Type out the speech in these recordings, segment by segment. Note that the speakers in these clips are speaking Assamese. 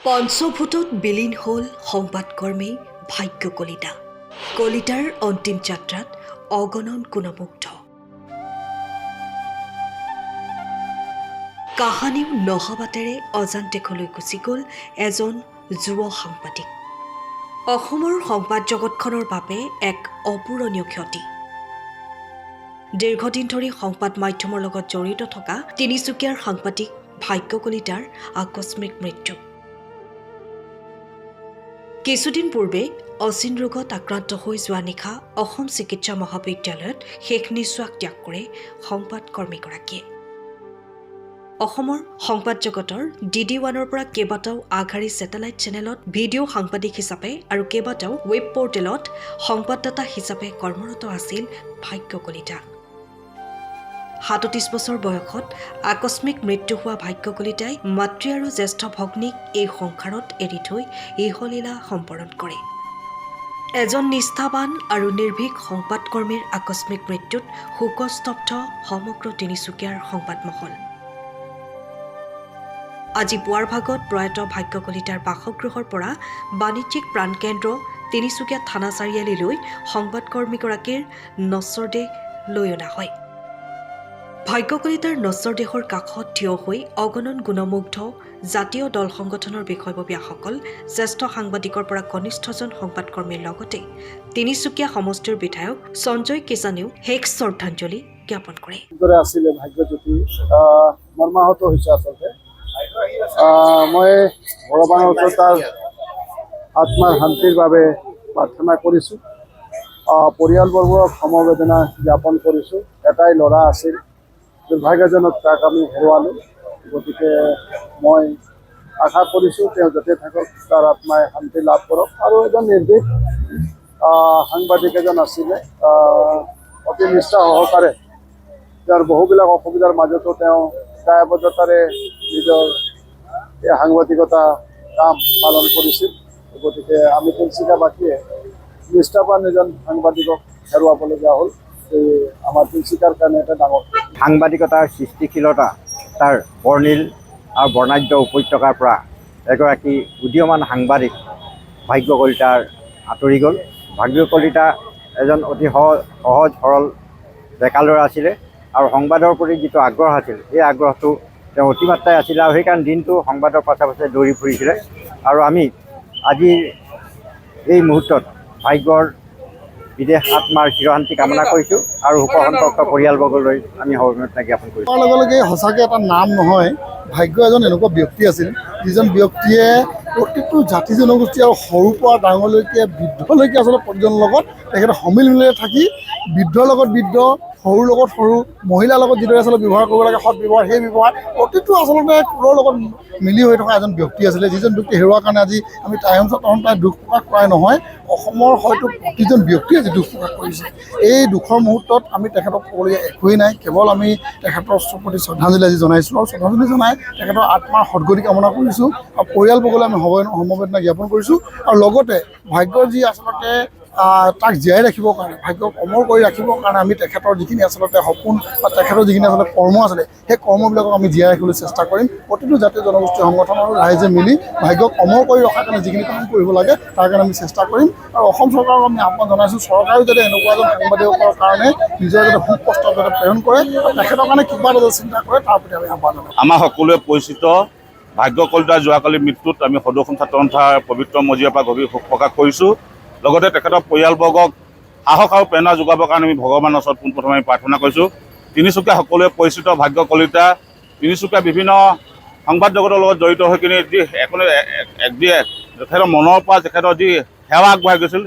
পঞ্চভূতত বিলীন হ'ল সংবাদকৰ্মী ভাগ্য কলিতা। কলিতাৰ অন্তিম যাত্ৰাত অগণন গুণমুগ্ধ। কাহানিও নহবাতেৰে অজান্তেকলৈ গুচি গ'ল এজন যুৱ সাংবাদিক। অসমৰ সংবাদ জগতখনৰ বাবে এক অপূৰণীয় ক্ষতি। দীৰ্ঘদিন ধৰি সংবাদ মাধ্যমৰ লগত জড়িত থকা তিনিচুকীয়াৰ সাংবাদিক ভাগ্য কলিতাৰ আকস্মিক মৃত্যু। কিছুদিন পূৰ্বে অচিন ৰোগত আক্ৰান্ত হৈ যোৱা নিশা অসম চিকিৎসা মহাবিদ্যালয়ত শেষ নিশ্বাস ত্যাগ কৰে সংবাদকৰ্মীগৰাকীয়ে। অসমৰ সংবাদ জগতৰ DD1ৰ পৰা কেইবাটাও আগশাৰী ছেটেলাইট চেনেলত ভিডিঅ' সাংবাদিক হিচাপে আৰু কেইবাটাও ৱেব পৰ্টেলত সংবাদদাতা হিচাপে কৰ্মৰত আছিল ভাগ্য কলিতা। 37 বছৰ বয়সত আকস্মিক মৃত্যু হোৱা ভাগ্য কলিতাই মাতৃ আৰু জ্যেষ্ঠ ভগ্নীক এই সংসাৰত এৰি থৈ ইহলীলা সম্পৰণ কৰে। এজন নিষ্ঠাবান আৰু নিৰ্ভীক সংবাদকৰ্মীৰ আকস্মিক মৃত্যুত শোকস্তব্ধ সমগ্ৰ তিনিচুকীয়াৰ সংবাদ মহল। আজি পুৱাৰ ভাগত প্ৰয়াত ভাগ্য কলিতাৰ বাসগৃহৰ পৰা বাণিজ্যিক প্ৰাণকেন্দ্ৰ তিনিচুকীয়া থানা চাৰিআলিলৈ সংবাদকৰ্মীগৰাকীৰ নশ্বৰ দেহ লৈ অনা হয়। ভাগ্য কলিতাৰ নশ্বৰ দেহৰ কাষত থিয় হৈ অগণন গুণমুগ্ধ জাতীয় দল সংগঠনৰ বিষয়ববীয়াসকল, জ্যেষ্ঠ সাংবাদিকৰ পৰা কনিষ্ঠজন সংবাদকৰ্মীৰ লগতে তিনিচুকীয়া সমষ্টিৰ বিধায়ক সঞ্জয় কিষাণেও শেষ শ্ৰদ্ধাঞ্জলি জ্ঞাপন কৰে। আছিলে ভাগ্যজ্যোতি মৰ্মাহত হৈছে। আচলতে মই ভগৱানৰ ওচৰত তাৰ আত্মাৰ শান্তিৰ বাবে প্ৰাৰ্থনা কৰিছোঁ। পৰিয়ালবৰ্গক সমবেদনা জ্ঞাপন কৰিছোঁ। এটাই ল'ৰা আছিল, দুৰ্ভাগ্যজনক তাক আমি হেৰুৱালোঁ। গতিকে মই আশা কৰিছোঁ তেওঁ য'তে থাকক তাৰ আত্মাই শান্তি লাভ কৰক। আৰু এজন নিৰ্ভীক সাংবাদিক এজন আছিলে, অতি নিষ্ঠা সহকাৰে তেওঁৰ বহুবিলাক অসুবিধাৰ মাজতো তেওঁ দায়বদ্ধতাৰে নিজৰ এই সাংবাদিকতা কাম পালন কৰিছিল। গতিকে আমি তিনিচুকীয়াবাসীয়ে নিষ্ঠাবান এজন সাংবাদিকক হেৰুৱাবলগীয়া হ'ল। এই আমাৰ তিনিচুকীয়াৰ কাৰণে এটা ডাঙৰ সাংবাদিকতাৰ সৃষ্টিশীলতা তাৰ বৰ্ণিল আৰু বৰ্ণাঢ্য উপত্যকাৰ পৰা এগৰাকী উদীয়মান সাংবাদিক ভাগ্য কলিতাৰ আঁতৰি গ'ল। ভাগ্য কলিতা এজন অতি সহজ সৰল ডেকা ল'ৰা আছিলে আৰু সংবাদৰ প্ৰতি যিটো আগ্ৰহ আছিল, এই আগ্ৰহটো তেওঁ অতিমাত্ৰাই আছিলে আৰু সেইকাৰণে দিনটো সংবাদৰ পাছে পাছে দৌৰি ফুৰিছিলে। আৰু আমি আজিৰ এই মুহূৰ্তত ভাগ্যৰ বিদেশ আত্মাৰ চিৰশান্তি কামনা কৰিছোঁ আৰু শোকসন্তপ্ত পৰিয়ালবৰ্গলৈ আমি সমবেদনা জ্ঞাপন কৰিছোঁ। লগে লগে সঁচাকৈ এটা নাম নহয়, ভাগ্য এজন এনেকুৱা ব্যক্তি আছিল যিজন ব্যক্তিয়ে প্ৰতিটো জাতি জনগোষ্ঠী আৰু সৰুৰ পৰা ডাঙৰলৈকে বৃদ্ধলৈকে আচলতে প্ৰতিজনৰ লগত তেখেতে সমিল মিলেৰে থাকি বৃদ্ধৰ লগত বৃদ্ধ, সৰুৰ লগত সৰু, মহিলাৰ লগত যিদৰে আচলতে ব্যৱহাৰ কৰিব লাগে সৎ ব্যৱহাৰ, সেই ব্যৱহাৰ প্ৰতিটো আচলতে কুলৰ লগত মিলি হৈ থকা এজন ব্যক্তি আছিলে। যিজন ব্যক্তি হেৰুৱাৰ কাৰণে আজি আমি তাই দুখ প্ৰকাশ কৰাই নহয়, অসমৰ হয়তো প্ৰতিজন ব্যক্তিয়ে আজি দুখ প্ৰকাশ কৰিছে। এই দুখৰ মুহূৰ্তত আমি তেখেতক ক'বলগীয়া একোৱেই নাই, কেৱল আমি তেখেতৰ প্ৰতি শ্ৰদ্ধাঞ্জলি আজি জনাইছোঁ আৰু শ্ৰদ্ধাঞ্জলি জনাই তেখেতৰ আত্মাৰ সদ্গতি কামনা কৰিছোঁ আৰু পৰিয়ালবৰ্গলৈ আমি সমবেদনা জ্ঞাপন কৰিছোঁ। আৰু লগতে ভাগ্যৰ যি আচলতে তাক জীয়াই ৰাখিবৰ কাৰণে, ভাগ্যক অমৰ কৰি ৰাখিবৰ কাৰণে আমি তেখেতৰ যিখিনি আচলতে সপোন বা তেখেতৰ যিখিনি আচলতে কৰ্ম আছিলে, সেই কৰ্মবিলাকক আমি জীয়াই ৰাখিবলৈ চেষ্টা কৰিম। প্ৰতিটো জাতীয় জনগোষ্ঠীয় সংগঠন আৰু ৰাইজে মিলি ভাগ্যক অমৰ কৰি ৰখাৰ কাৰণে যিখিনি কাম কৰিব লাগে তাৰ কাৰণে আমি চেষ্টা কৰিম। আৰু অসম চৰকাৰক আমি আহ্বান জনাইছোঁ, চৰকাৰেও যাতে এনেকুৱা এজন সাংবাদিকৰ কাৰণে নিজৰ যাতে সুখ কষ্ট যাতে প্ৰেৰণ কৰে আৰু তেখেতৰ কাৰণে কিবা এটা চিন্তা কৰে, তাৰ প্ৰতি আমি আহ্বান জনাম। আমাৰ সকলোৱে পৰিচিত ভাগ্য কলিতাৰ যোৱাকালি মৃত্যুত আমি সদৌ ছাত্ৰ সন্থাৰ পবিত্ৰ মজিয়াৰ পৰা গভীৰ শোক প্ৰকাশ কৰিছোঁ। লগতে তেখেতৰ পৰিয়ালবৰ্গক সাহস আৰু প্ৰেৰণা যোগাবৰ কাৰণে আমি ভগৱানৰ ওচৰত পোনপ্ৰথমে আমি প্ৰাৰ্থনা কৰিছোঁ। তিনিচুকীয়া সকলোৱে পৰিচিত ভাগ্য কলিতা তিনিচুকীয়া বিভিন্ন সংবাদ জগতৰ লগত জড়িত হৈ কিনে যি তেখেতৰ মনৰ পৰা তেখেতৰ যি সেৱা আগবঢ়াই গৈছিল,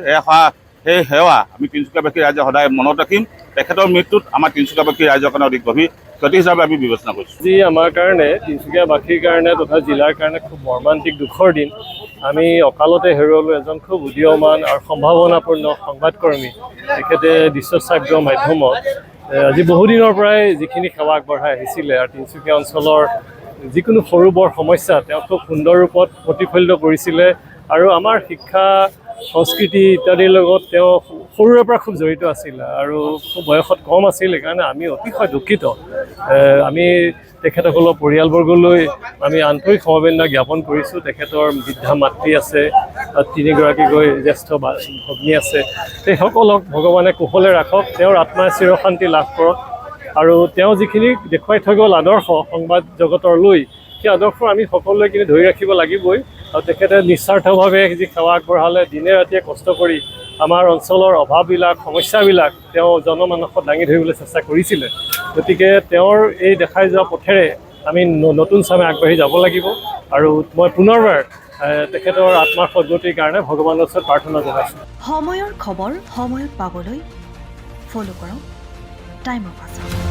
সেই সেৱা আমি তিনিচুকীয়াবাসী ৰাইজে সদায় মনত ৰাখিম। তেখেতৰ মৃত্যুত আমাৰ তিনিচুকীয়াবাসী ৰাইজৰ কাৰণে অধিক গভীৰ ক্ষতি হিচাপে আমি বিবেচনা কৰিছোঁ। যি আমাৰ কাৰণে তিনিচুকীয়াবাসীৰ কাৰণে তথা জিলাৰ কাৰণে খুব মৰ্মান্তিক দুখৰ দিন। আমি অকালতে হেৰুৱালোঁ এজন খুব উদীয়মান আৰু সম্ভাৱনাপূৰ্ণ সংবাদকৰ্মী। তেখেতে দৃশ্যশ্ৰাব্য মাধ্যমত আজি বহুদিনৰ পৰাই যিখিনি সেৱা আগবঢ়াই আহিছিলে আৰু তিনিচুকীয়া অঞ্চলৰ যিকোনো সৰু বৰ সমস্যা তেওঁ খুব সুন্দৰ ৰূপত প্ৰতিফলিত কৰিছিলে। আৰু আমাৰ শিক্ষা সংস্কৃতি ইত্যাদিৰ লগত তেওঁ সৰুৰে পৰা খুব জড়িত আছিল আৰু খুব বয়সত কম আছিল সেইকাৰণে আমি অতিশয় দুখিত আমি তেখেতসকলৰ পৰিয়ালবৰ্গলৈ আমি আন্তৰিক সমবেদনা জ্ঞাপন কৰিছোঁ তেখেতৰ বৃদ্ধা মাতৃ আছে তিনিগৰাকীকৈ জ্যেষ্ঠ ভগ্নী আছে সেইসকলক ভগৱানে কুশলে ৰাখক তেওঁৰ আত্মাই চিৰশান্তি লাভ কৰক আৰু তেওঁ যিখিনি দেখুৱাই থৈ গ'ল আদৰ্শ সংবাদ জগতৰলৈ সেই আদৰ্শ আমি সকলোৱে কিন্তু ধৰি ৰাখিব লাগিবই আৰু তেখেতে নিস্বাৰ্থভাৱে যি সেৱা আগবঢ়ালে দিনে ৰাতিয়ে কষ্ট কৰি আমাৰ অঞ্চলৰ অভাৱবিলাক সমস্যাবিলাক তেওঁ জনমানসত দাঙি ধৰিবলৈ চেষ্টা কৰিছিলে গতিকে তেওঁৰ এই দেখাই যোৱা পথেৰে আমি নতুন চামে আগবাঢ়ি যাব লাগিব আৰু মই পুনৰবাৰ তেখেতৰ আত্মাৰ সদ্গতিৰ কাৰণে ভগৱানৰ ওচৰত প্ৰাৰ্থনা জনাইছোঁ সময়ৰ খবৰ সময়ত পাবলৈ ফ'ল' কৰক টাইম অফ আছাম।